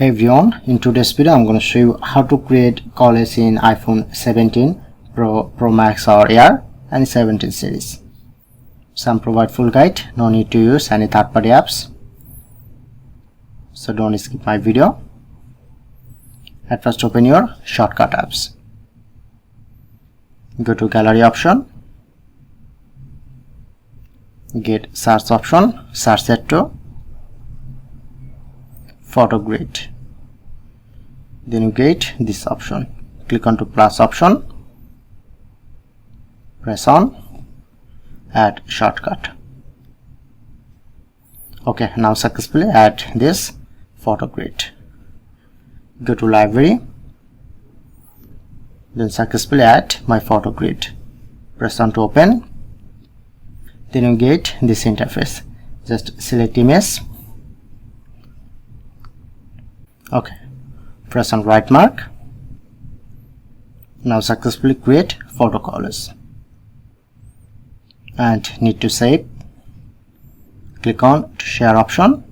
Hey everyone, in today's video I'm going to show you how to create collage in iPhone 17 Pro Max or Air and 17 series. Some provide full guide, no need to use any third-party apps. So don't skip my video. At first open your shortcut apps. Go to gallery option. Get search option, search set to photo grid. Then you get this option. Click on to plus option. Press on. Add shortcut. Okay, now successfully add this photo grid. Go to library. Then successfully add my photo grid. Press on to open. Then you get this interface. Just select image. Okay, press on right mark. Now successfully create photo collage and need to save. Click on to share option.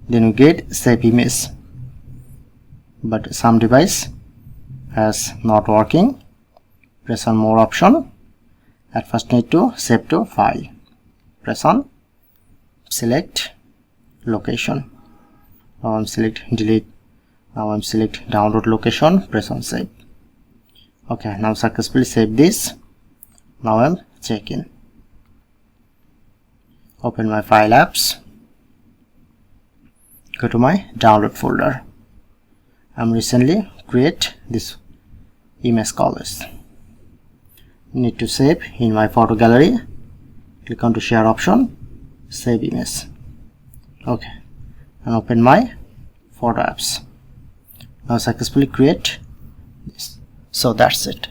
Then you get save image, but some device has not working. Press on more option. At first need to save to file. Press on select location. Now I'm select delete. Now I'm select download location. Press on save. Okay, now successfully save this. Now I'm checking. Open my file apps. Go to my download folder. I'm recently create this image collage. Need to save in my photo gallery. Click on to share option. Save image. Okay. And open my photo apps. Now successfully create this. So that's it.